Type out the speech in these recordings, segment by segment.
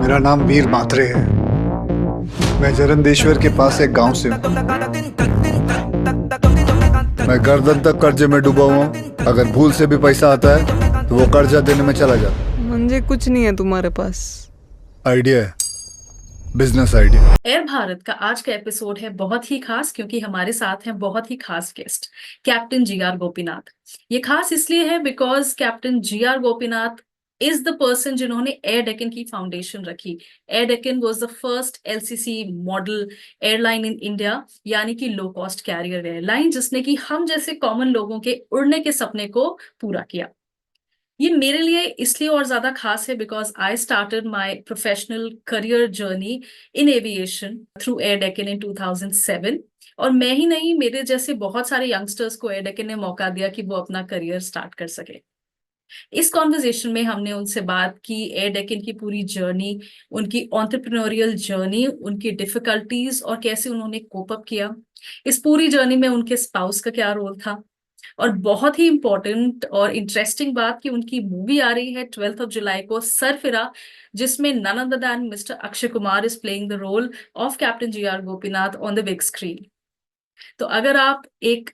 मेरा नाम वीर मात्रे है। मैं जरंदेश्वर के पास एक गांव से हूँ। मैं गर्दन तक कर्जे में डूबा हुआ हूँ। अगर भूल से भी पैसा आता है तो वो कर्जा देने में चला जाता। मुझे कुछ नहीं है तुम्हारे पास। आइडिया है, बिजनेस आइडिया। एयर भारत का आज का एपिसोड है बहुत ही खास क्योंकि हमारे साथ हैं बहुत ही खास guest captain G R Gopinath. ये खास इसलिए है because captain G R Gopinath is the person जिन्होंने एयर डेक्कन की फाउंडेशन रखी। Air Deccan was the first LCC model airline in India, यानी कि लो कॉस्ट कैरियर एयरलाइन, जिसने कि हम जैसे कॉमन लोगों के उड़ने के सपने को पूरा किया। ये मेरे लिए इसलिए और ज्यादा खास है because I started my professional career journey in aviation through air Deccan in 2007। और मैं ही नहीं, मेरे जैसे बहुत सारे यंगस्टर्स को एयर डेक्कन ने मौका दिया कि वो अपना करियर स्टार्ट कर सके। इस कॉन्वर्जेशन में हमने उनसे बात की एयर डेक्कन की पूरी जर्नी, उनकी एंटरप्रेन्योरियल जर्नी, उनकी डिफिकल्टीज और कैसे उन्होंने कोप अप किया। इस पूरी जर्नी में उनके स्पाउस का क्या रोल था, और बहुत ही इंपॉर्टेंट और इंटरेस्टिंग बात कि उनकी मूवी आ रही है 12 जुलाई को, सरफिरा, जिसमें none other than mister Akshay Kumar is playing the role of captain G R Gopinath on the big screen. तो अगर आप एक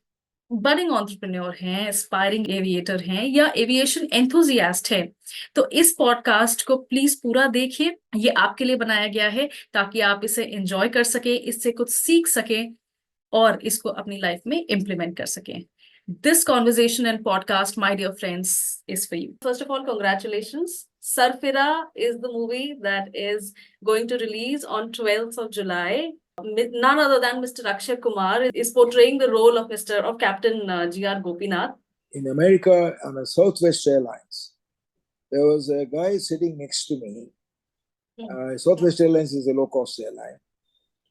बडिंग एंटरप्रेन्योर हैं, एस्पायरिंग एविएटर हैं या एविएशन एंथुजियास्ट हैं, तो इस पॉडकास्ट को प्लीज पूरा देखिए। ये आपके लिए बनाया गया है ताकि आप इसे एंजॉय कर सकें, इससे कुछ सीख सकें और इसको अपनी लाइफ में इम्प्लीमेंट कर सकें। This conversation and podcast, my dear friends, is for you. First of all, congratulations. Sarfira is the movie that is going to release on 12th of July. None other than Mr. Akshay Kumar is portraying the role of Captain G.R. Gopinath. In America, on a Southwest Airlines, there was a guy sitting next to me. Southwest Airlines is a low-cost airline,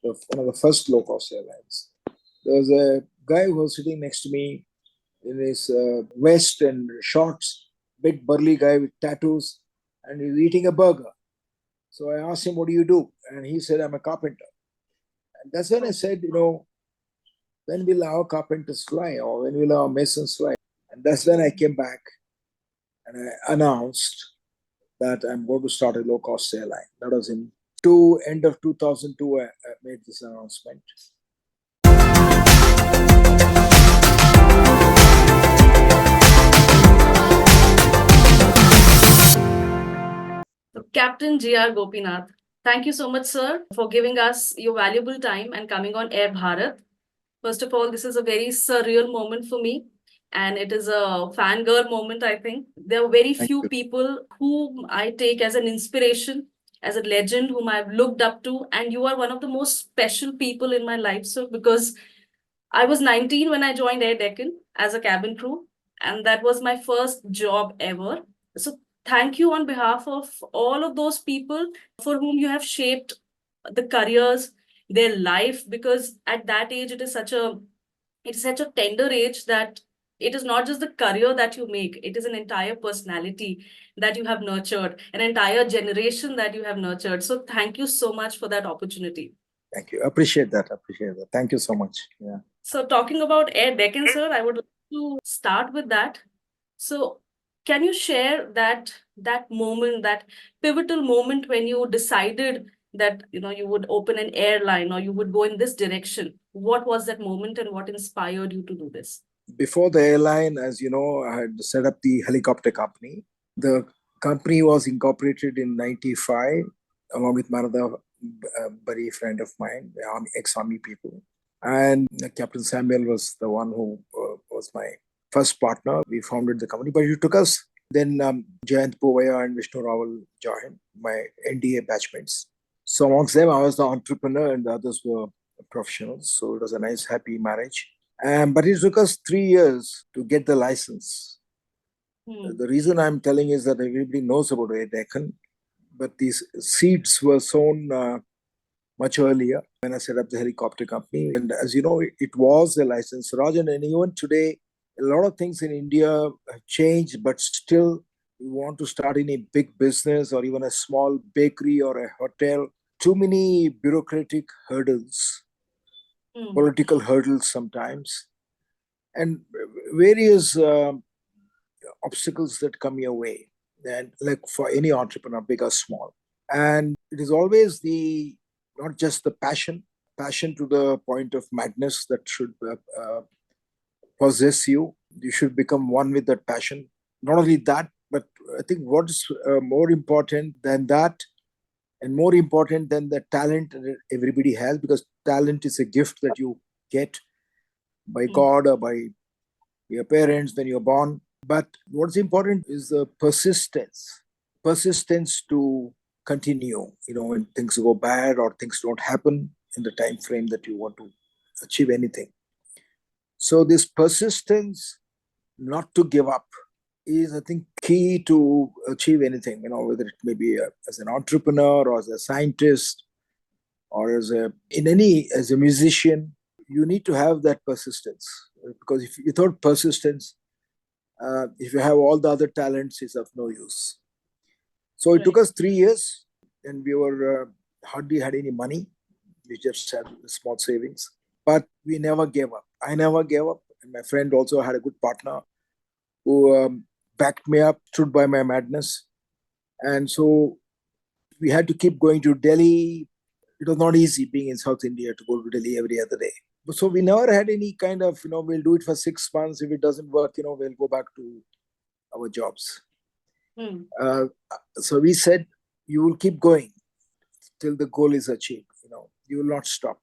one of the first low-cost airlines. There was a guy who was sitting next to me in his vest and shorts, big burly guy with tattoos, and he's eating a burger. So I asked him, "What do you do?" And he said, "I'm a carpenter." And that's when I said, when will our carpenters fly, or when will our masons fly? And that's when I came back and I announced that I'm going to start a low-cost airline. That was in end of 2002. I made this announcement. So, Captain G.R. Gopinath, thank you so much, sir, for giving us your valuable time and coming on Air Bharat. First of all, this is a very surreal moment for me, and it is a fangirl moment, I think. There are very few people whom I take as an inspiration, as a legend, whom I've looked up to, and you are one of the most special people in my life, sir, because I was 19 when I joined Air Deccan as a cabin crew, and that was my first job ever. So thank you on behalf of all of those people for whom you have shaped the careers, their life, because at that age it's such a tender age that it is not just the career that you make, it is an entire personality that you have nurtured, an entire generation that you have nurtured. So thank you so much for that opportunity. Thank you. Appreciate that. Thank you so much. Yeah. So talking about Air Deccan, sir, I would like to start with that. So can you share that moment, that pivotal moment when you decided that you would open an airline or you would go in this direction? What was that moment and what inspired you to do this? Before the airline, as you know, I had set up the helicopter company. The company was incorporated in 95 along with another buddy friend of mine, ex-army people. And Captain Samuel was the one who was my first partner. We founded the company, but it took us. Then Jayant Povaya and Vishnu Rawal joined, my NDA batchmates. So amongst them, I was the entrepreneur and the others were professionals. So it was a nice, happy marriage. But it took us 3 years to get the license. The reason I'm telling is that everybody knows about Air Deccan, but these seeds were sown much earlier when I set up the helicopter company. And as you know, it was a license, Rajan, and even today, a lot of things in India have changed, but still you want to start in a big business or even a small bakery or a hotel. Too many bureaucratic hurdles, political hurdles sometimes, and various obstacles that come your way. And like for any entrepreneur, big or small. And it is always not just the passion to the point of madness that should possess you. You should become one with that passion. Not only that, but I think what's more important than that, and more important than the talent that everybody has, because talent is a gift that you get by God or by your parents when you're born. But what's important is the persistence to continue, when things go bad or things don't happen in the time frame that you want to achieve anything. So this persistence, not to give up, is, I think, key to achieve anything, whether it may be as an entrepreneur or as a scientist or as a musician. You need to have that persistence, because if without persistence, if you have all the other talents, it's of no use. So it took us 3 years, and we were hardly had any money. We just had small savings, but we never gave up. I never gave up, and my friend also had a good partner who backed me up, stood by my madness. And so we had to keep going to Delhi. It was not easy being in South India to go to Delhi every other day. So we never had any kind of, we'll do it for 6 months. If it doesn't work, we'll go back to our jobs. So we said, you will keep going till the goal is achieved. You will not stop.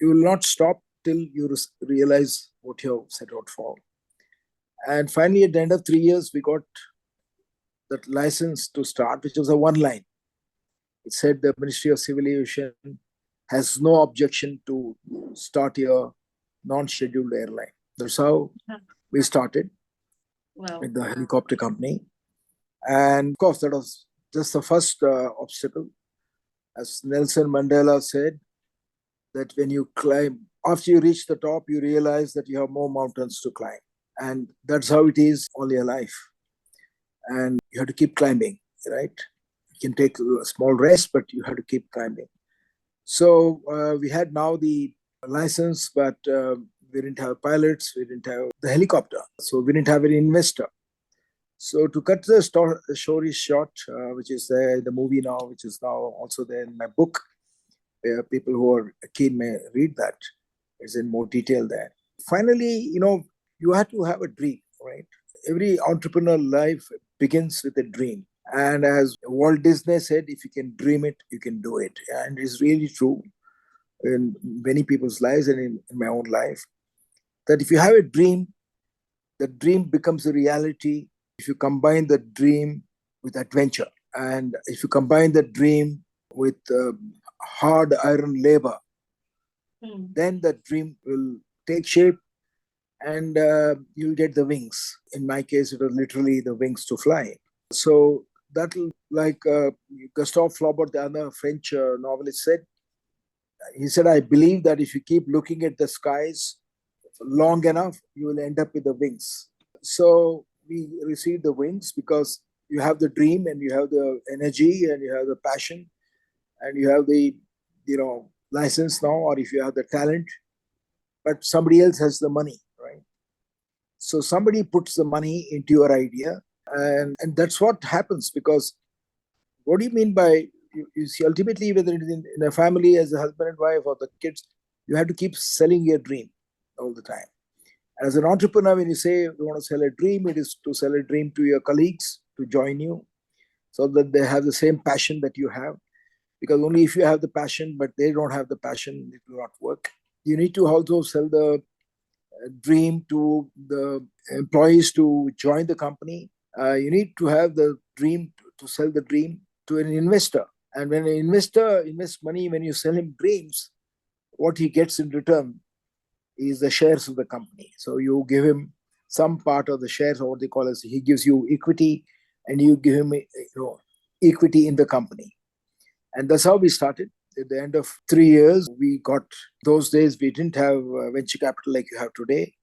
You will not stop till you realize what you have set out for. And finally, at the end of 3 years, we got that license to start, which was a one line. It said the Ministry of Civil Aviation has no objection to start your non-scheduled airline. That's how we started with the helicopter company. And of course, that was just the first obstacle. As Nelson Mandela said, that when you climb, after you reach the top, you realize that you have more mountains to climb. And that's how it is all your life. And you have to keep climbing, right? You can take a small rest, but you have to keep climbing. So we had now the license, but we didn't have pilots, we didn't have the helicopter. So we didn't have any investor. So to cut the story short, which is there in the movie now, which is now also there in my book, where people who are keen may read that. It's in more detail there. Finally, you have to have a dream, right? Every entrepreneur life begins with a dream. And as Walt Disney said, if you can dream it, you can do it. And it's really true in many people's lives and in my own life, that if you have a dream, the dream becomes a reality if you combine the dream with adventure. And if you combine the dream with hard iron labor, then the dream will take shape and you'll get the wings. In my case, it was literally the wings to fly. So that'll, like Gustave Flaubert, the other French novelist, said, he said, I believe that if you keep looking at the skies long enough, you will end up with the wings. So we received the wings because you have the dream and you have the energy and you have the passion and you have the, license now, or if you have the talent, but somebody else has the money, right? So somebody puts the money into your idea, and that's what happens. Because what do you mean by, you see, ultimately, whether it is in a family as a husband and wife or the kids, you have to keep selling your dream all the time. As an entrepreneur, when you say you want to sell a dream, it is to sell a dream to your colleagues to join you so that they have the same passion that you have. Because only if you have the passion, but they don't have the passion, it will not work. You need to also sell the dream to the employees to join the company. You need to have the dream to sell the dream to an investor. And when an investor invests money, when you sell him dreams, what he gets in return is the shares of the company. So you give him some part of the shares, or what they call as, he gives you equity, and you give him equity in the company. And that's how we started. At the end of 3 years, we got, those days we didn't have venture capital like you have today,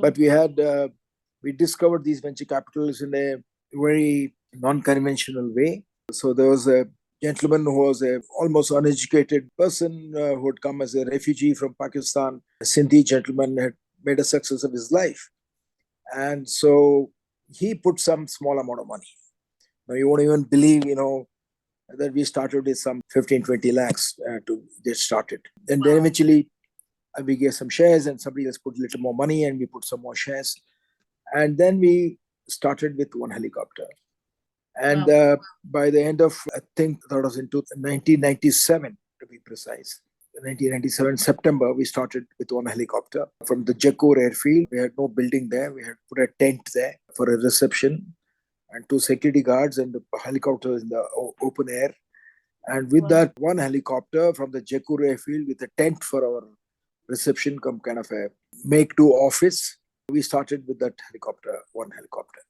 but we discovered these venture capitals in a very non-conventional way. So there was a gentleman who was a almost uneducated person who had come as a refugee from Pakistan. A Sindhi gentleman had made a success of his life. And so he put some small amount of money. Now you won't even believe, And then we started with some 15, 20 lakhs to get started. And then eventually we gave some shares and somebody else put a little more money and we put some more shares. And then we started with one helicopter. And by the end of, I think that was in 1997, to be precise. 1997 September, we started with one helicopter from the Jaipur airfield. We had no building there. We had put a tent there for a reception and 2 security guards, and the helicopter was in the open air. And with that one helicopter from the Jaipur airfield with a tent for our reception, come kind of a make-do office, we started with that helicopter, one helicopter.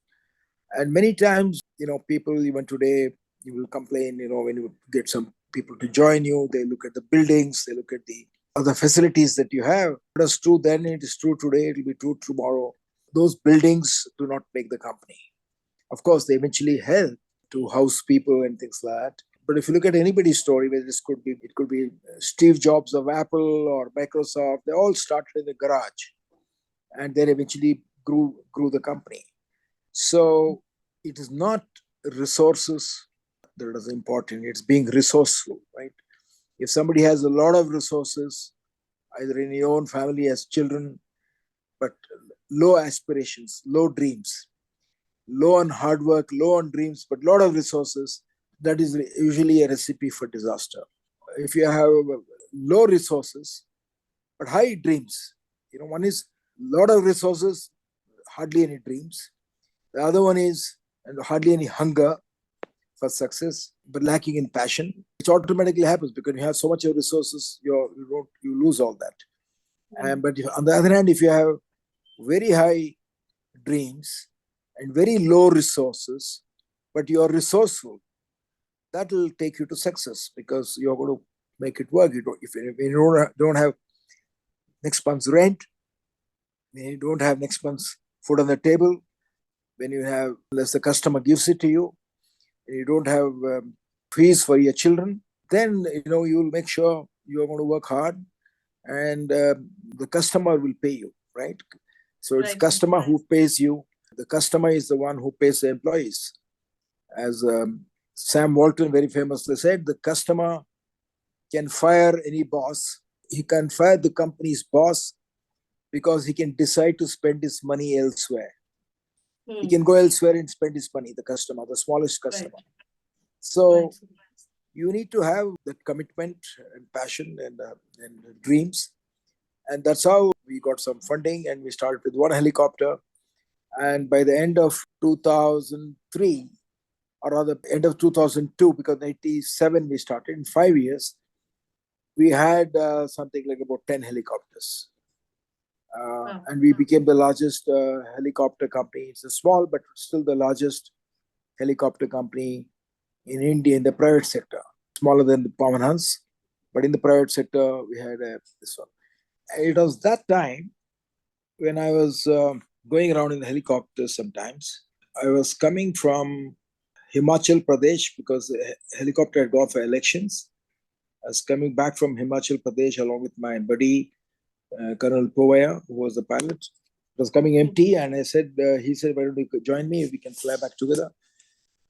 And many times, people even today, you will complain, when you get some people to join you, they look at the buildings, they look at the other facilities that you have. It was true then, it is true today, it will be true tomorrow. Those buildings do not make the company. Of course, they eventually help to house people and things like that. But if you look at anybody's story, where it could be Steve Jobs of Apple or Microsoft, they all started in the garage and then eventually grew the company. So it is not resources that is important. It's being resourceful, right? If somebody has a lot of resources, either in your own family as children, but low aspirations, low dreams, low on hard work, low on dreams, but a lot of resources, that is usually a recipe for disaster. If you have low resources, but high dreams, one is a lot of resources, hardly any dreams. The other one is hardly any hunger for success, but lacking in passion, which automatically happens because you have so much of resources, you lose all that. But on the other hand, if you have very high dreams and very low resources, but you are resourceful, that will take you to success because you're going to make it work. If you don't have next month's rent, when you don't have next month's food on the table, when you have, unless the customer gives it to you, and you don't have fees for your children, then you'll make sure you're going to work hard and the customer will pay you, right? So it's customer who pays you. The customer is the one who pays the employees. As Sam Walton very famously said, the customer can fire any boss. He can fire the company's boss because he can decide to spend his money elsewhere. He can go elsewhere and spend his money, the customer, the smallest customer. Right. So you need to have that commitment and passion and dreams. And that's how we got some funding and we started with one helicopter. And by the end of 2003, or rather end of 2002, because 97 we started, in 5 years, we had something like about 10 helicopters. And we became the largest helicopter company. It's a small, but still the largest helicopter company in India in the private sector. Smaller than the Pawan Hans, but in the private sector, we had this one. It was that time when I was going around in the helicopters sometimes. I was coming from Himachal Pradesh because the helicopter had gone for elections. I was coming back from Himachal Pradesh along with my buddy, Colonel Povaya, who was the pilot. It was coming empty, and I said, he said, why don't you join me? We can fly back together.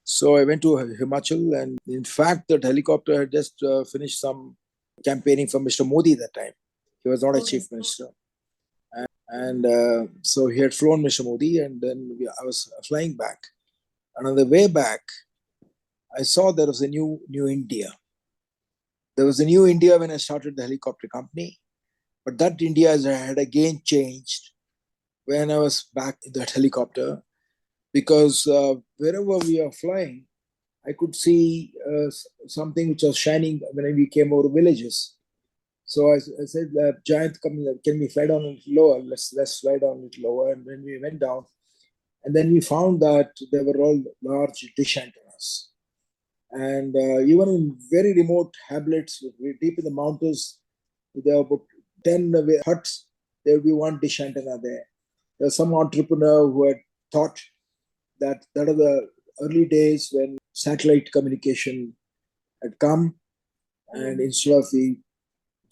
So I went to Himachal, and in fact, that helicopter had just finished some campaigning for Mr. Modi that time. He was not a chief minister. And so he had flown Mr. Modi, and then I was flying back. And on the way back, I saw there was a new India. There was a new India when I started the helicopter company. But that India had again changed when I was back in that helicopter, because wherever we are flying, I could see something which was shining when we came over villages. So I said, Giant, can we fly down a little lower? Let's fly down a little lower. And when we went down, and then we found that they were all large dish antennas. And even in very remote hamlets, deep in the mountains, there were about 10 huts, there would be one dish antenna there. There was some entrepreneur who had thought that are the early days when satellite communication had come, and instead of the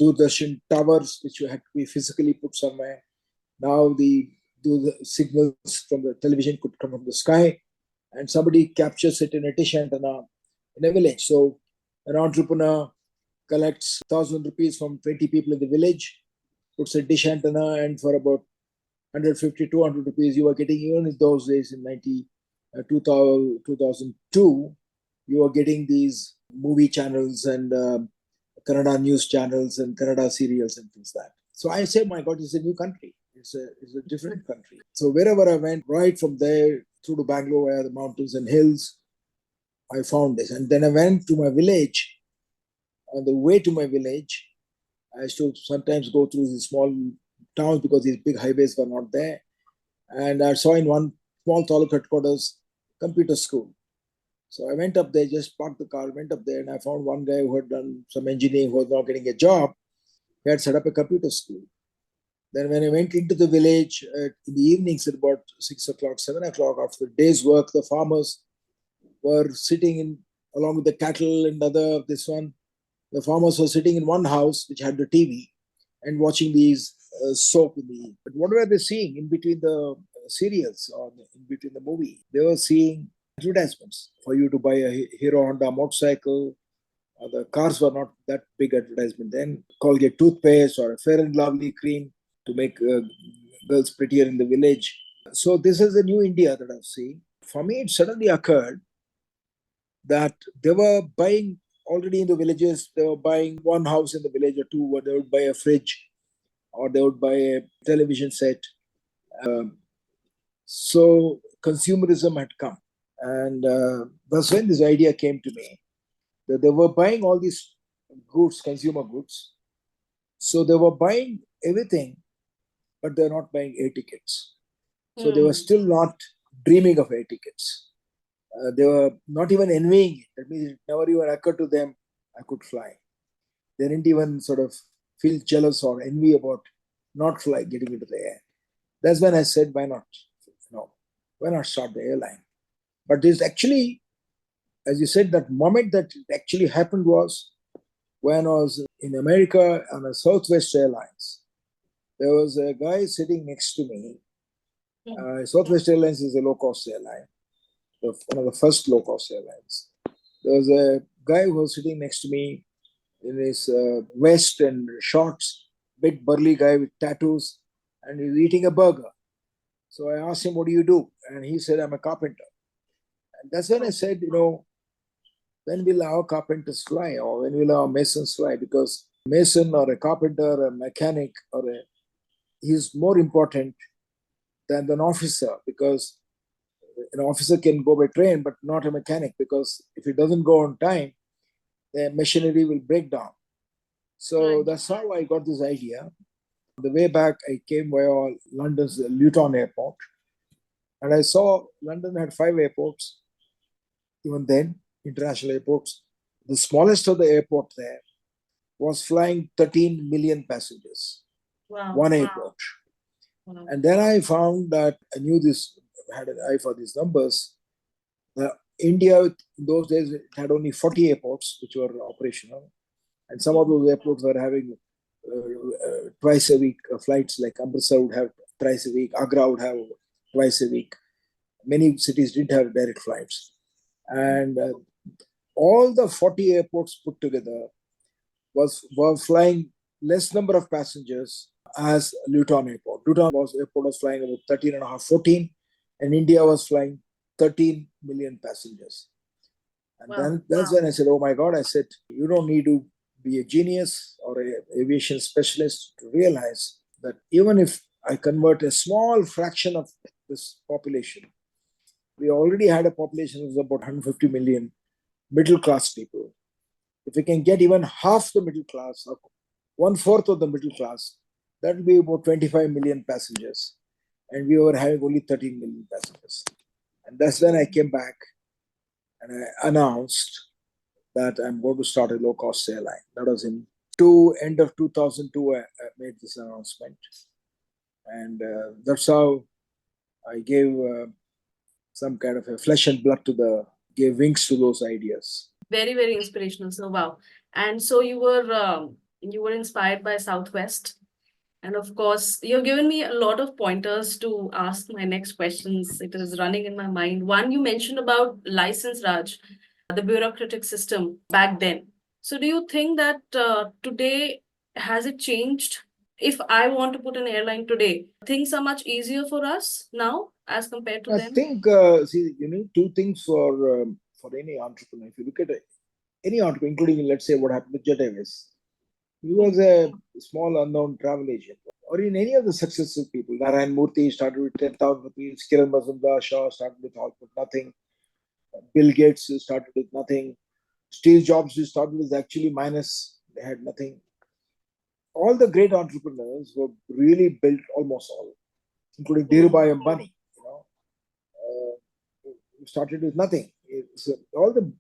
Doordarshan towers, which had to be physically put somewhere, now the signals from the television could come from the sky, and somebody captures it in a dish antenna in a village. So An entrepreneur collects 1,000 rupees from 20 people in the village, puts a dish antenna, and for about 150, 200 rupees, you were getting, even in those days in 2002, you were getting these movie channels and Kannada news channels and Kannada serials and things like that. So I said, my God, it's a new country. It's a different country. So wherever I went, right from there through to Bangalore, where the mountains and hills, I found this. And then I went to my village. On the way to my village, I used to sometimes go through these small towns because these big highways were not there. And I saw in one small taluk headquarters, computer school. So I went up there, just parked the car, went up there, and I found one guy who had done some engineering, who was now getting a job. He had set up a computer school. Then when I went into the village in the evenings at about 6 o'clock, 7 o'clock, after the day's work, the farmers were sitting in, along with the cattle and the farmers were sitting in one house which had the TV and watching these soap in the evening. But what were they seeing in between the serials or in between the movie? They were seeing advertisements for you to buy a Hero Honda motorcycle. The cars were not that big advertisement then. Colgate toothpaste or a Fair and Lovely cream to make girls prettier in the village. So this is the new India that I've seen. For me, it suddenly occurred that they were buying already in the villages. They were buying one house in the village or two, where they would buy a fridge or they would buy a television set. So consumerism had come. And that's when this idea came to me, that they were buying all these goods, consumer goods. So they were buying everything, but they're not buying air tickets. So they were still not dreaming of air tickets. They were not even envying it. That means it never even occurred to them, I could fly. They didn't even sort of feel jealous or envy about not flying, getting into the air. That's when I said, why not? Why not start the airline? But this actually, as you said, that moment that it actually happened was when I was in America on a Southwest Airlines. There was a guy sitting next to me. Southwest Airlines is a low-cost airline, one of the first low-cost airlines. There was a guy who was sitting next to me in his vest and shorts, big burly guy with tattoos, and he was eating a burger. So I asked him, what do you do? And he said, I'm a carpenter. And that's when I said, when will our carpenters fly, or when will our masons fly? Because a mason or a carpenter, a mechanic, he's more important than an officer, because an officer can go by train, but not a mechanic, because if he doesn't go on time, the machinery will break down. So that's how I got this idea. On the way back, I came via London's Luton Airport, and I saw London had 5 airports. Even then, international airports. The smallest of the airport there was flying 13 million passengers. Wow. One airport. Wow. And then I found that I knew this, had an eye for these numbers. India, in those days, it had only 40 airports which were operational. And some of those airports were having twice a week flights, like Amritsar would have thrice a week, Agra would have twice a week. Many cities didn't have direct flights. And all the 40 airports put together were flying less number of passengers as Luton Airport. Luton Airport was flying about 13 and a half, 14, and India was flying 13 million passengers. And then that's when I said, oh my God, I said, you don't need to be a genius or an aviation specialist to realize that even if I convert a small fraction of this population, we already had a population of about 150 million middle class people. If we can get even half the middle class, or 1/4 of the middle class, that will be about 25 million passengers. And we were having only 13 million passengers. And that's when I came back and I announced that I'm going to start a low-cost airline. That was in end of 2002, I made this announcement. And that's how I gave some kind of a flesh and blood gave wings to those ideas. Very, very inspirational. So, wow. And so you were inspired by Southwest. And of course, you've given me a lot of pointers to ask my next questions. It is running in my mind. One, you mentioned about license Raj, the bureaucratic system back then. So do you think that today, has it changed? If I want to put an airline today, things are much easier for us now as compared to I then? think, see, you need two things for any entrepreneur. If you look at any entrepreneur, including, let's say, what happened with Jet Airways, he was a small unknown travel agent. Or in any of the successful people, Narayan Murthy started with 10,000 rupees, Kiran Mazumdar Shaw started with nothing, Bill Gates started with nothing, Steve Jobs started with actually minus, they had nothing. All the great entrepreneurs were really built, almost all, including Dhirubhai Ambani, who started with nothing. All the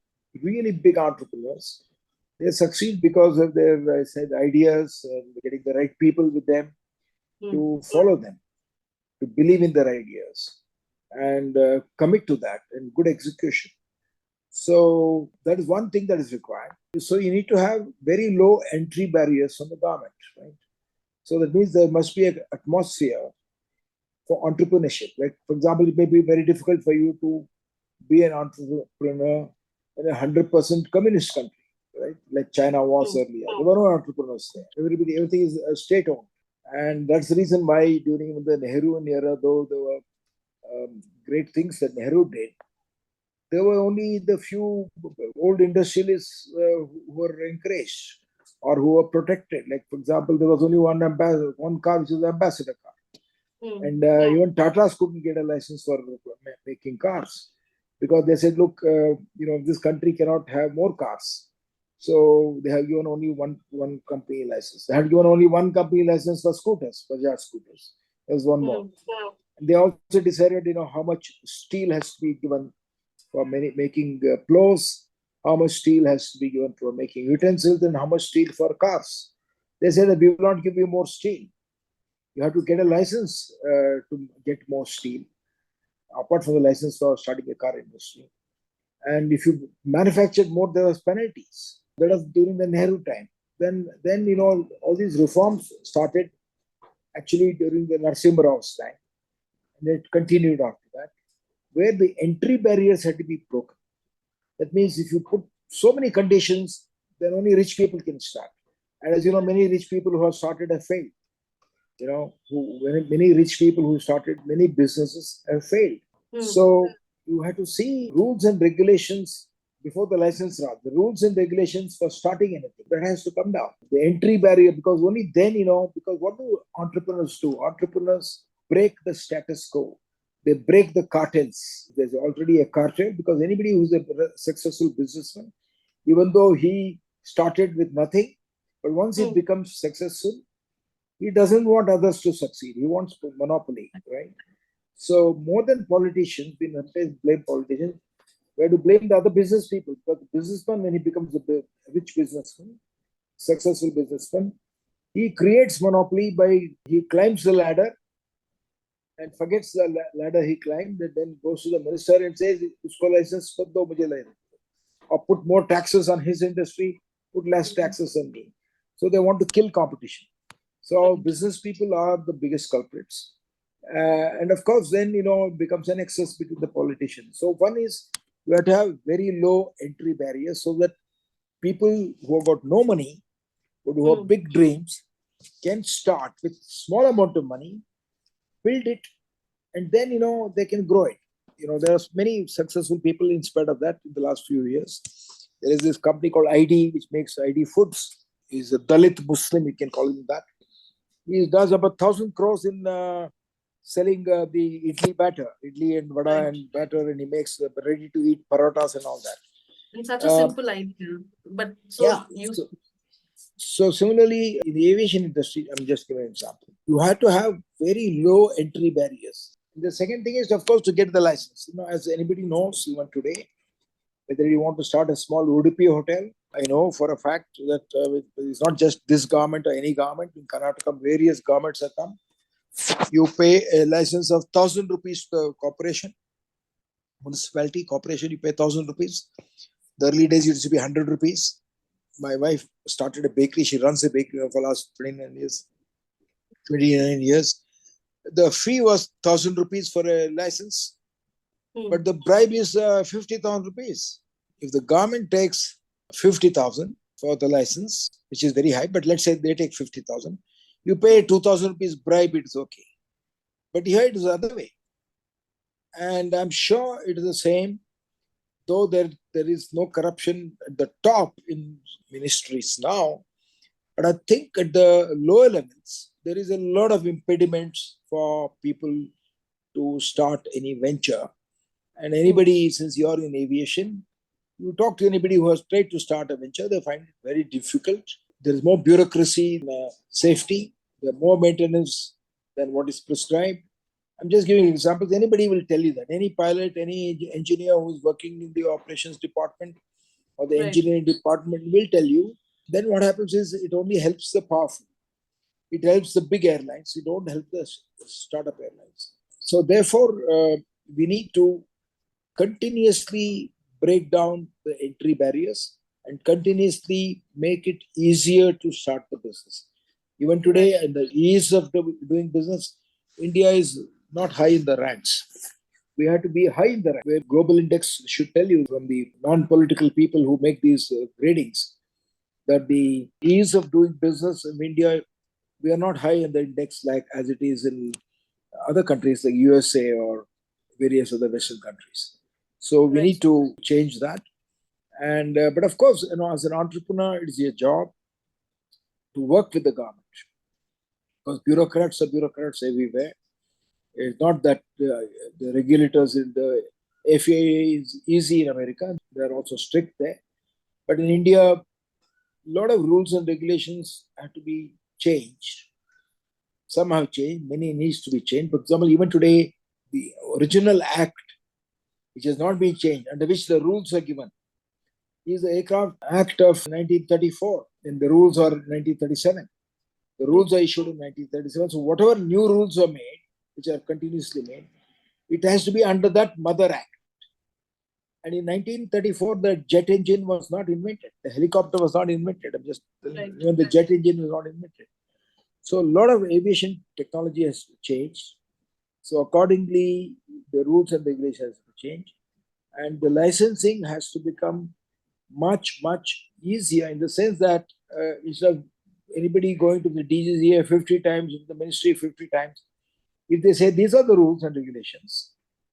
really big entrepreneurs, they succeed because of their, I said, ideas, getting the right people with them to follow them, to believe in their ideas, and commit to that, and good execution. So that is one thing that is required. So you need to have very low entry barriers from the government, right? So that means there must be an atmosphere for entrepreneurship. Like, for example, it may be very difficult for you to be an entrepreneur in a 100% communist country, right? Like China was earlier. There were no entrepreneurs there. Everything is state-owned. And that's the reason why during the Nehru era, though there were great things that Nehru did, there were only the few old industrialists who were encouraged or who were protected. Like, for example, there was only one car, which was the ambassador car. And even Tatas couldn't get a license for making cars because they said, look, this country cannot have more cars. So they have given only one company license. They had given only one company license for scooters, Bajaj scooters. There's one more. And they also decided, how much steel has to be given for making plows, how much steel has to be given for making utensils, and how much steel for cars. They said that we will not give you more steel. You have to get a license to get more steel, apart from the license for starting a car industry. And if you manufactured more, there was penalties. That was during the Nehru time. Then all these reforms started actually during the Narasimha Rao's time. And it continued after that, where the entry barriers had to be broken. That means if you put so many conditions, then only rich people can start. And as you know, many rich people who have started have failed. Many rich people who started many businesses have failed. So you have to see rules and regulations before the license round. The rules and regulations for starting anything, that has to come down. The entry barrier, because only then, because what do entrepreneurs do? Entrepreneurs break the status quo. They break the cartels. There's already a cartel because anybody who's a successful businessman, even though he started with nothing, but once he becomes successful, he doesn't want others to succeed. He wants monopoly, right? So more than politicians, we sometimes blame politicians. We have to blame the other business people. But the businessman, when he becomes a rich businessman, successful businessman, he creates monopoly he climbs the ladder and forgets the ladder he climbed, and then goes to the minister and says, "Usko license kar do, mujhe license." Or put more taxes on his industry, put less taxes on me. So they want to kill competition. So business people are the biggest culprits. And of course, then, it becomes an excess between the politicians. So one is, you have to have very low entry barriers so that people who have got no money, but who have big dreams, can start with small amount of money, build it, and then, they can grow it. There are many successful people in spite of that in the last few years. There is this company called ID, which makes ID foods. He's a Dalit Muslim, you can call him that. He does about 1,000 crores in selling the idli and vada and batter, and he makes ready-to-eat parathas and all that. It's such a simple idea, but So similarly, in the aviation industry, I'm just giving an example. You have to have very low entry barriers. The second thing is, of course, to get the license. As anybody knows, even today, whether you want to start a small Udupi hotel, I know for a fact that it's not just this government or any government. In Karnataka, various governments have come. You pay a license of 1,000 rupees to the corporation, municipality, corporation, you pay 1,000 rupees. The early days, it used to be 100 rupees. My wife started a bakery. She runs a bakery for the last 29 years. The fee was 1,000 rupees for a license, but the bribe is 50,000 rupees. If the government takes 50,000, for the license, which is very high, but let's say they take 50,000. You pay 2,000 rupees bribe, it's okay. But here it is the other way. And I'm sure it is the same, though there is no corruption at the top in ministries now. But I think at the lower levels, there is a lot of impediments for people to start any venture. And anybody, since you're in aviation, you talk to anybody who has tried to start a venture, they find it very difficult. There is more bureaucracy in safety. There are more maintenance than what is prescribed. I'm just giving examples. Anybody will tell you that. Any pilot, any engineer who's working in the operations department or the Right. engineering department will tell you. Then what happens is it only helps the powerful. It helps the big airlines. It don't help the startup airlines. So therefore, we need to continuously break down the entry barriers and continuously make it easier to start the business. Even today, in the ease of doing business, India is not high in the ranks. We have to be high in the rank. Where Global Index should tell you from the non-political people who make these gradings that the ease of doing business in India, we are not high in the index like as it is in other countries like USA or various other Western countries. So we Right. need to change that. And but of course, as an entrepreneur, it is your job to work with the government because bureaucrats are bureaucrats everywhere. It's not that the regulators in the FAA is easy in America; they are also strict there. But in India, a lot of rules and regulations have to be changed. Some have changed, many needs to be changed. For example, even today, the original act, which has not been changed, under which the rules are given, is the Aircraft Act of 1934, and the rules are 1937. The rules are issued in 1937. So whatever new rules are made, which are continuously made, it has to be under that mother act. And in 1934, the jet engine was not invented. The helicopter was not invented. I'm just telling you, even the jet engine was not invented. So a lot of aviation technology has changed. So accordingly, the rules and regulations have to change. And the licensing has to become much, much easier in the sense that instead of anybody going to the DGCA 50 times, the ministry 50 times, if they say these are the rules and regulations,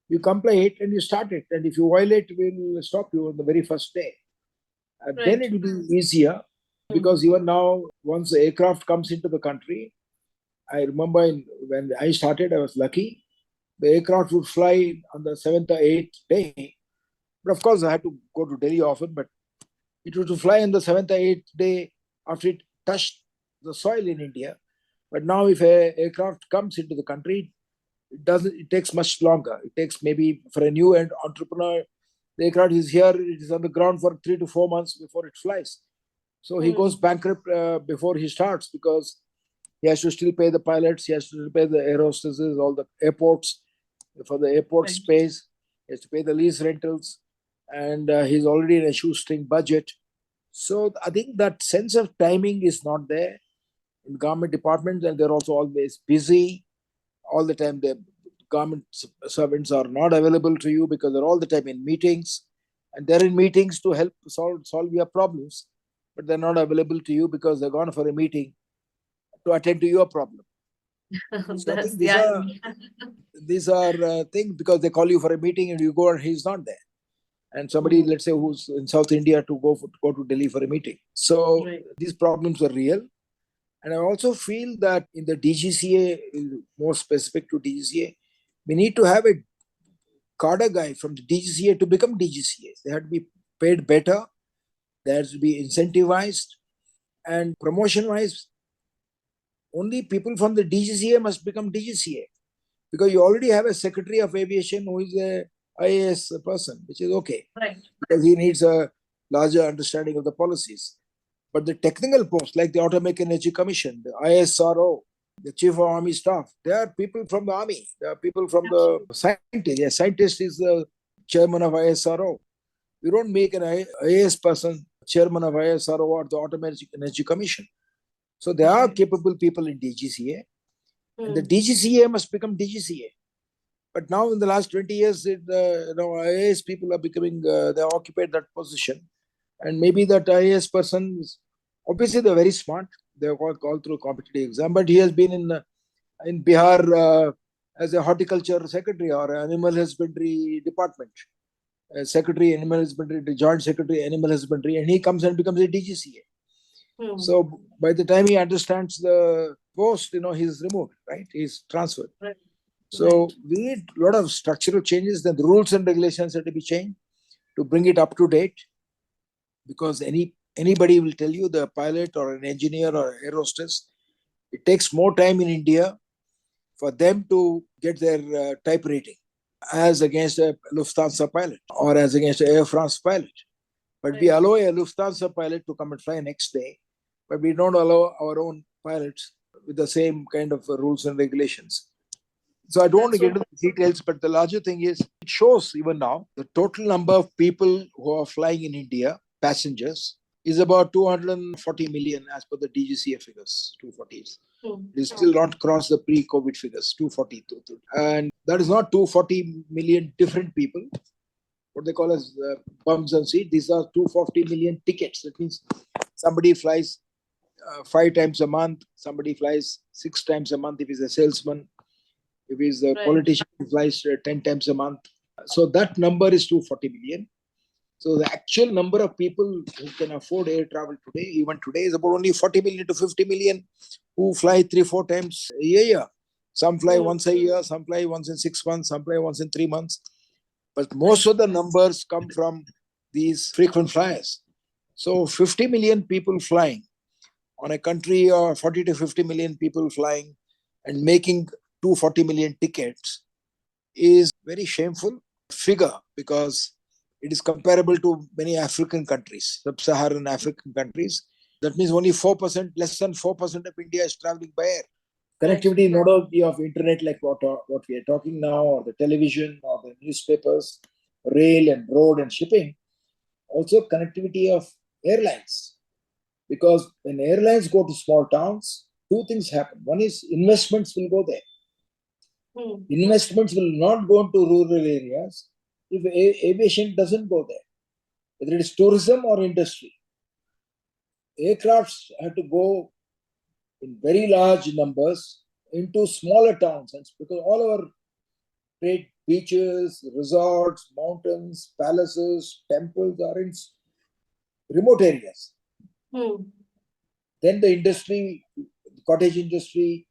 you comply it and you start it. And if you violate, we'll stop you on the very first day. And then Right. it will be easier because even now, once the aircraft comes into the country, I remember when I started, I was lucky. The aircraft would fly on the 7th or 8th day. But of course, I had to go to Delhi often, but it was to fly on the 7th or 8th day after it touched the soil in India. But now if an aircraft comes into the country, it takes much longer. It takes maybe for a new entrepreneur, the aircraft is here, it is on the ground for 3 to 4 months before it flies. So he goes bankrupt before he starts because he has to still pay the pilots, he has to pay the air hostesses, all the airports for the airport Right. space, he has to pay the lease rentals, and he's already in a shoestring budget. So I think that sense of timing is not there in government departments, and they're also always busy. All the time, the government servants are not available to you because they're all the time in meetings, and they're in meetings to help solve your problems, but they're not available to you because they're gone for a meeting to attend to your problem. So I That's think the irony. these are things because they call you for a meeting and you go and he's not there. And somebody, let's say, who's in South India to go to Delhi for a meeting. So Right. these problems are real. And I also feel that in the DGCA, more specific to DGCA, we need to have a cadre guy from the DGCA to become DGCA. They have to be paid better. They have to be incentivized. And promotion-wise, only people from the DGCA must become DGCA. Because you already have a Secretary of Aviation who is a IAS person, which is okay. Right. Because he needs a larger understanding of the policies. But the technical posts, like the Atomic Energy Commission, the ISRO, the Chief of Army Staff, they are people from the Army. They are people from the scientists. A scientist is the chairman of ISRO. You don't make an IAS person chairman of ISRO or the Atomic Energy Commission. So there are capable people in DGCA. And the DGCA must become DGCA. But now in the last 20 years, IAS people are becoming, they occupied that position. And maybe that IAS person is obviously they're very smart. They're all through competitive exam, but he has been in Bihar as a horticulture secretary or animal husbandry department secretary, animal husbandry, the joint secretary, animal husbandry, and he comes and becomes a DGCA. So by the time he understands the post, he's removed, right? He's transferred. Right. So we need a lot of structural changes. Then the rules and regulations have to be changed to bring it up to date, because anybody will tell you, the pilot or an engineer or air hostess, it takes more time in India for them to get their type rating as against a Lufthansa pilot or as against an Air France pilot. But we allow a Lufthansa pilot to come and fly next day, but we don't allow our own pilots with the same kind of rules and regulations. So I don't want to get into the details, but the larger thing is, it shows even now the total number of people who are flying in India, passengers, is about 240 million as per the DGCA figures, 240. It still not crossed the pre-COVID figures, 240. And that is not 240 million different people, what they call as bums and seats. These are 240 million tickets. That means somebody flies 5 times a month, somebody flies 6 times a month if he's a salesman. If he's a politician, he flies 10 times a month. So that number is 240 million. So the actual number of people who can afford air travel today, even today, is about only 40 million to 50 million who fly 3-4 times a year. Some fly once a year, some fly once in 6 months, some fly once in 3 months. But most of the numbers come from these frequent flyers. So 50 million people flying on a country, or 40 to 50 million people flying and making 240 million tickets is very shameful figure, because it is comparable to many African countries, sub-Saharan African countries. That means only 4%, less than 4% of India is traveling by air. Connectivity not only of internet like what we are talking now, or the television, or the newspapers, rail and road and shipping, also connectivity of airlines. Because when airlines go to small towns, 2 things happen. One is investments will go there. Investments will not go into rural areas if aviation doesn't go there, whether it is tourism or industry. Aircrafts have to go in very large numbers into smaller towns, because all our great beaches, resorts, mountains, palaces, temples are in remote areas. Then the industry, the cottage industry,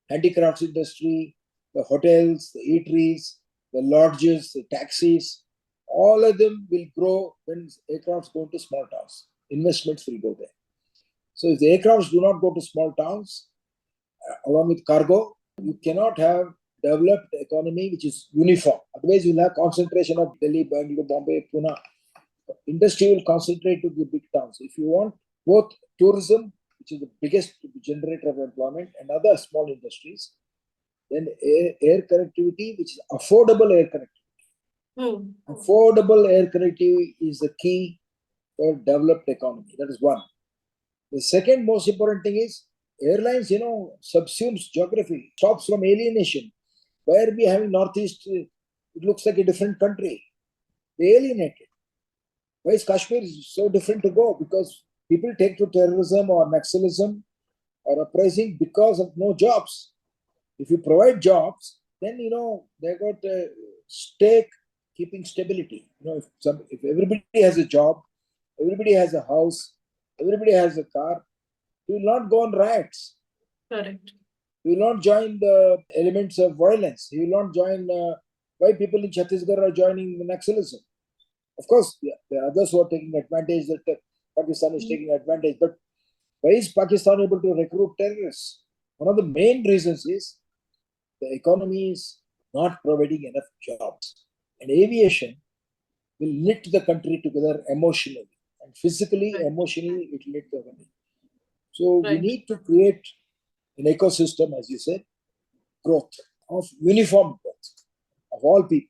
handicrafts industry, the hotels, the eateries, the lodges, the taxis, all of them will grow when aircrafts go to small towns. Investments will go there. So if the aircrafts do not go to small towns, along with cargo, you cannot have developed economy which is uniform. Otherwise, you'll have concentration of Delhi, Bangalore, Bombay, Pune. Industry will concentrate to the big towns. If you want both tourism, which is the biggest generator of employment, and other small industries, then air connectivity, which is affordable air connectivity. Affordable air connectivity is the key for developed economy. That is one. The second most important thing is airlines, subsumes geography, stops from alienation. Where we have in Northeast, it looks like a different country. They alienate it. Why is Kashmir so different to go? Because people take to terrorism or Naxalism or uprising because of no jobs. If you provide jobs, then they got a stake keeping stability. If everybody has a job, everybody has a house, everybody has a car, you will not go on riots. Correct. You will not join the elements of violence. You will not join. Why people in Chhattisgarh are joining Naxalism? Of course, there are others who are taking advantage, that Pakistan is taking advantage. But why is Pakistan able to recruit terrorists? One of the main reasons is the economy is not providing enough jobs. And aviation will knit the country together emotionally. And physically, emotionally, it will knit the country. So we need to create an ecosystem, as you said, growth, of uniform growth of all people.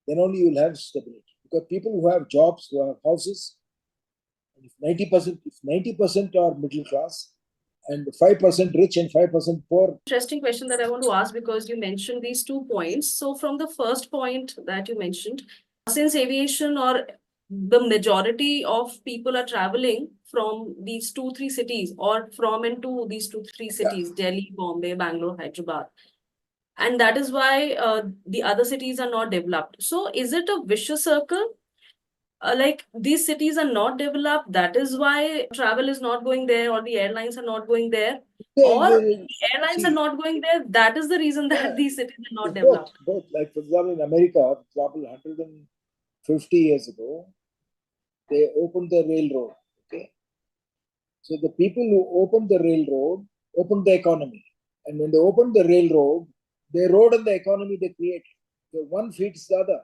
Then only you will have stability. Because people who have jobs, who have houses, if 90% are middle class, and 5% rich and 5% poor. Interesting question that I want to ask, because you mentioned these 2 points. So from the first point that you mentioned, since aviation or the majority of people are traveling from these 2-3 cities, or from and to these 2-3 cities, Delhi, Bombay, Bangalore, Hyderabad. And that is why the other cities are not developed. So is it a vicious circle? Like these cities are not developed, that is why travel is not going there, or the airlines are not going there, or the airlines are See, not going there, that is the reason yeah, that these cities are not both, developed. both. Like for example, in America, for example, 150 years ago, they opened the railroad. Okay, so the people who opened the railroad opened the economy, and when they opened the railroad, they rode on the economy they created. So one feeds the other.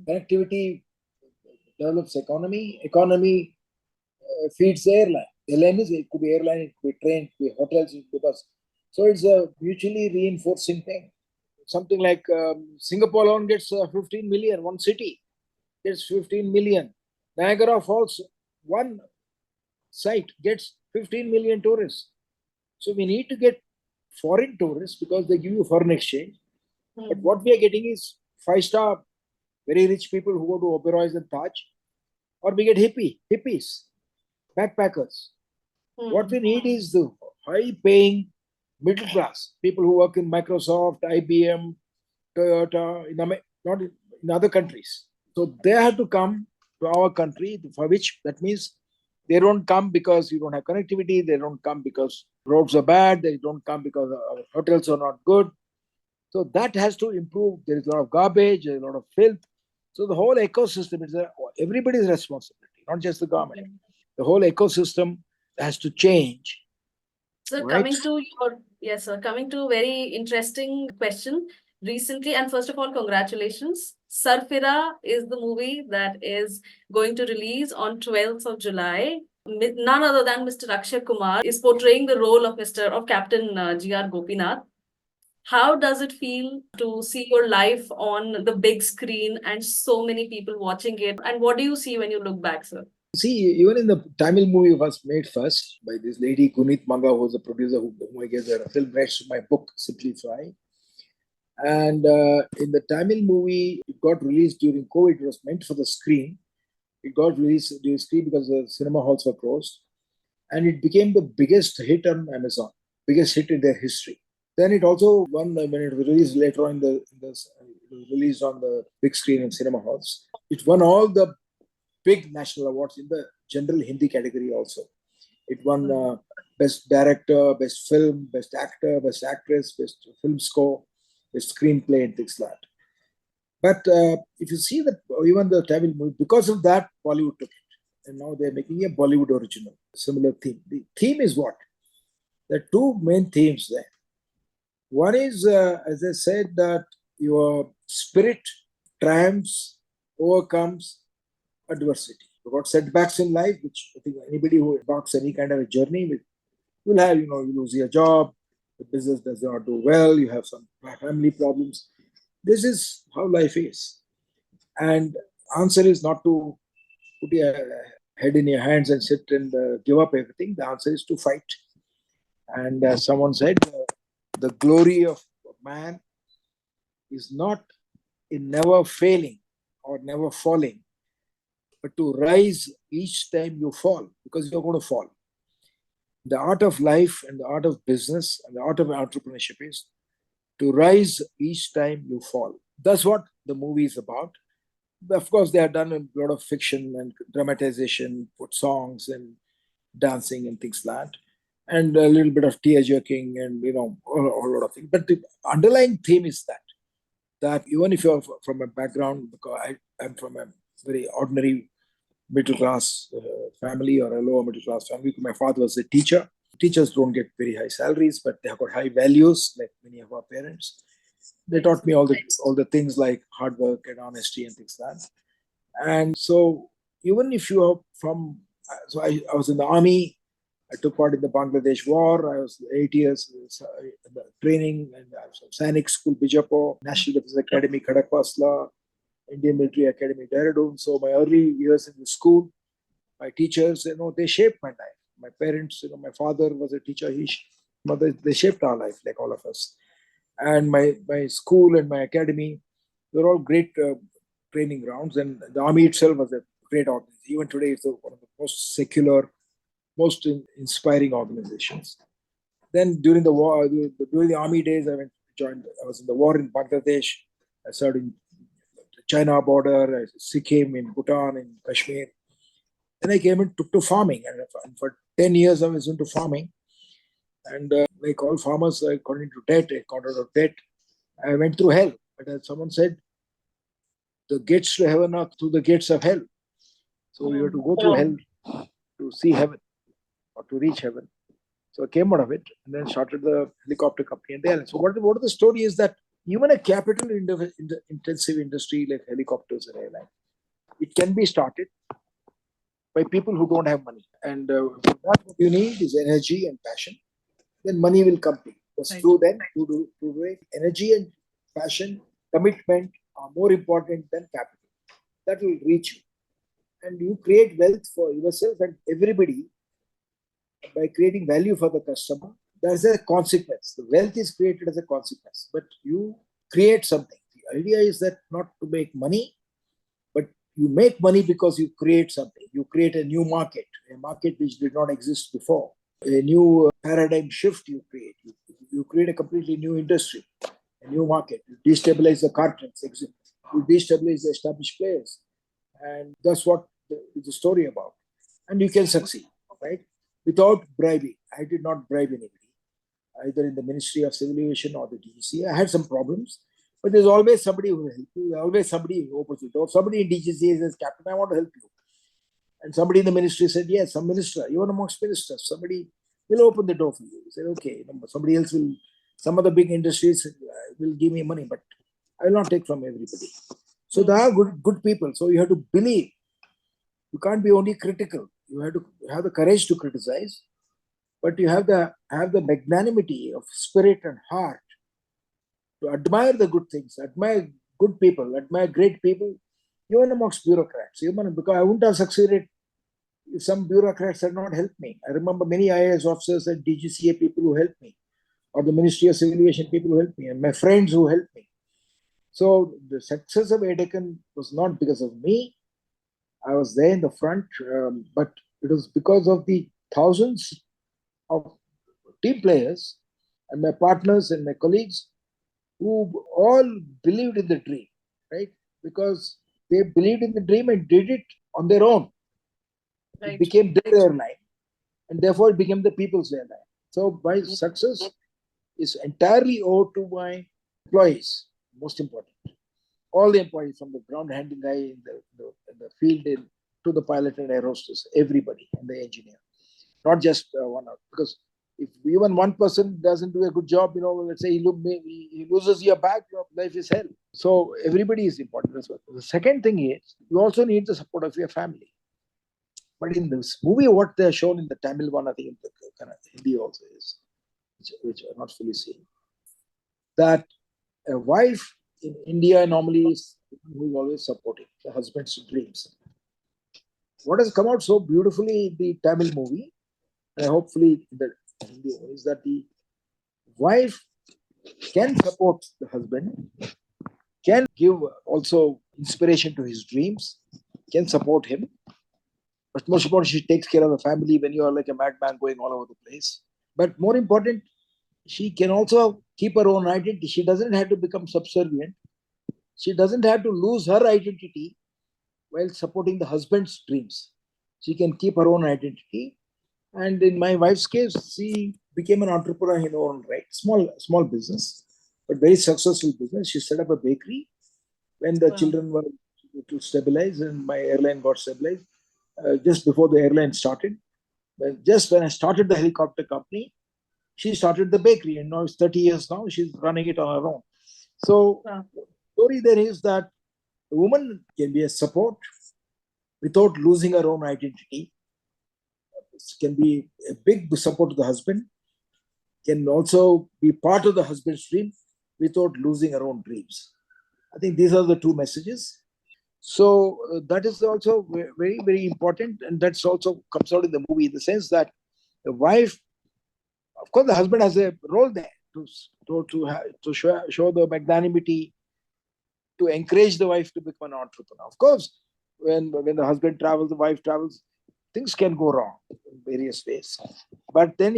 Connectivity develops economy. Economy feeds the airline. Airline is, it could be airline, it could be train, it could be hotels, it could be bus. So it's a mutually reinforcing thing. Something like Singapore alone gets 15 million, one city gets 15 million. Niagara Falls, one site gets 15 million tourists. So we need to get foreign tourists because they give you foreign exchange. But what we are getting is 5-star, very rich people who go to Oberoi's and Taj, or we get hippies, backpackers. What we need is the high-paying middle class people who work in Microsoft, IBM, Toyota, not in other countries. So they have to come to our country, for which that means they don't come because you don't have connectivity, they don't come because roads are bad, they don't come because our hotels are not good. So that has to improve. There is a lot of garbage, there is a lot of filth. So the whole ecosystem is everybody's responsibility, not just the government. The whole ecosystem has to change. So Right. yes, sir, coming to a very interesting question recently, and first of all, congratulations. Sarfira is the movie that is going to release on 12th of July. None other than Mr. Akshay Kumar is portraying the role of Captain G.R. Gopinath. How does it feel to see your life on the big screen and so many people watching it? And what do you see when you look back, sir? See, even in the Tamil movie was made first by this lady, Gunit Manga, who was the producer whom I gave the film rights to my book, Simplify. And in the Tamil movie, it got released during COVID. It was meant for the screen. It got released during screen because the cinema halls were closed. And it became the biggest hit on Amazon, biggest hit in their history. Then it also won, when it was released later on, it was released on the big screen in cinema halls. It won all the big national awards in the general Hindi category also. It won Best Director, Best Film, Best Actor, Best Actress, Best Film Score, Best Screenplay, and things like that. But if you see even the Tamil movie, because of that, Bollywood took it. And now they're making a Bollywood original, similar theme. The theme is what? There are two main themes there. One is, as I said, that your spirit triumphs, overcomes adversity. You've got setbacks in life, which I think anybody who embarks any kind of a journey will have. You lose your job, the business does not do well, you have some family problems. This is how life is. And answer is not to put your head in your hands and sit and give up everything. The answer is to fight. And as someone said, the glory of man is not in never failing or never falling, but to rise each time you fall, because you're going to fall. The art of life and the art of business and the art of entrepreneurship is to rise each time you fall. That's what the movie is about. Of course, they have done a lot of fiction and dramatization, put songs and dancing and things like that, and a little bit of tear jerking and a lot of things. But the underlying theme is that even if you're from a background, because I'm from a very ordinary middle class family or a lower middle class family. My father was a teacher. Teachers don't get very high salaries, but they have got high values, like many of our parents. They taught me all the things like hard work and honesty and things like that. And so even if you are from, so I was in the army, I took part in the Bangladesh war. I was 8 years in the training, and I was at Sainik School, Bijapur, National Defense Academy, Khadakpasla, Indian Military Academy, Dehradun. So my early years in the school, my teachers, they shaped my life. My parents, my father was a teacher. They shaped our life, like all of us. And my school and my academy, they're all great training grounds, and the army itself was a great organization. Even today, it's one of the most secular, most inspiring organizations. Then during the war, during the army days, I was in the war in Bangladesh. I served in the China border, Sikkim, in Bhutan, in Kashmir. Then I came and took to farming, and for 10 years I was into farming. And like all farmers, I got into debt. I got out of debt. I went through hell. But as someone said, the gates to heaven are through the gates of hell. So you have to go through hell to see heaven or to reach heaven. So I came out of it and then started the helicopter company and the airline. So what the story is that even a capital intensive industry like helicopters and airline, it can be started by people who don't have money. And what you need is energy and passion. Then money will come to you. Because through them, to do it, energy and passion, commitment are more important than capital. That will reach you. And you create wealth for yourself and everybody by creating value for the customer. There's a consequence. The wealth is created as a consequence, but you create something. The idea is that not to make money, but you make money because you create something. You create a new market, a market which did not exist before. A new paradigm shift you create. You create a completely new industry, a new market. You destabilize the cartels, you destabilize the established players. And that's what the story about. And you can succeed, right? Without bribing. I did not bribe anybody, either in the Ministry of Civil Aviation or the DGCA. I had some problems, but there's always somebody who will help you. There's always somebody who opens the door. Somebody in DGCA says, Captain, I want to help you. And somebody in the ministry said, yes, some minister, even amongst ministers, somebody will open the door for you. You say, okay, somebody else will, some of the big industries will give me money, but I will not take from everybody. So there are good people. So you have to believe. You can't be only critical. You have to have the courage to criticize, but you have the magnanimity of spirit and heart to admire the good things, admire good people, admire great people, even amongst bureaucrats. Even because I wouldn't have succeeded if some bureaucrats had not helped me. I remember many IAS officers and DGCA people who helped me, or the Ministry of Civil Aviation people who helped me, and my friends who helped me. So the success of Air Deccan was not because of me. I was there in the front, but it was because of the thousands of team players and my partners and my colleagues who all believed in the dream, right? Because they believed in the dream and did it on their own. It became their airline, and therefore it became the people's airline. So my success is entirely owed to my employees, most important. All the employees, from the ground handling guy in the field to the pilot and air hostess, everybody, and the engineer. Not just one out. Because if even one person doesn't do a good job, let's say he loses your bag, your life is hell. So everybody is important as well. The second thing is, you also need the support of your family. But in this movie, what they are shown in the Tamil one, I think the Hindi also is, which are not fully seen, that a wife in India normally is who is always supporting the husband's dreams. What has come out so beautifully in the Tamil movie, and hopefully in the Hindi one, is that the wife can support the husband, can give also inspiration to his dreams, can support him. But most important, she takes care of the family when you are like a madman going all over the place. But more important, she can also keep her own identity. She doesn't have to become subservient. She doesn't have to lose her identity while supporting the husband's dreams. She can keep her own identity. And in my wife's case, she became an entrepreneur in her own right. Small business, but very successful business. She set up a bakery when the children were to stabilize and my airline got stabilized. Just before the airline started, just when I started the helicopter company, she started the bakery, and now it's 30 years now. She's running it on her own. So, the story there is that a woman can be a support without losing her own identity. It can be a big support to the husband, can also be part of the husband's dream without losing her own dreams. I think these are the two messages. So that is also very, very important, and that's also comes out in the movie in the sense that the wife, of course, the husband has a role there to show the magnanimity, to encourage the wife to become an entrepreneur. Of course, when the husband travels, the wife travels, things can go wrong in various ways. But then,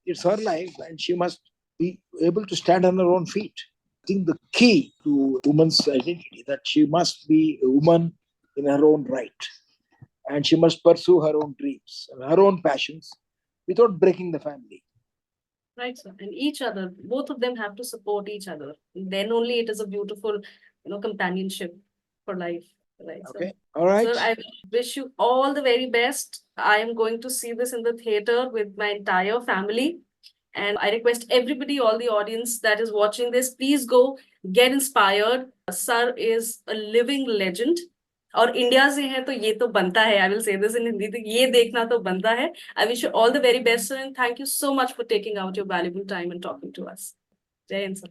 it's her life and she must be able to stand on her own feet. I think the key to woman's identity that she must be a woman in her own right, and she must pursue her own dreams and her own passions without breaking the family. Right, sir. And each other, both of them have to support each other. Then only it is a beautiful, companionship for life. Right. Okay. All right. Sir, I wish you all the very best. I am going to see this in the theater with my entire family. And I request everybody, all the audience that is watching this, please go get inspired. Sir is a living legend. और India से है तो ये तो बनता है. I will say this in Hindi. तो ये देखना तो बनता है. I wish you all the very best, sir, and thank you so much for taking out your valuable time and talking to us. Jai Hind, sir.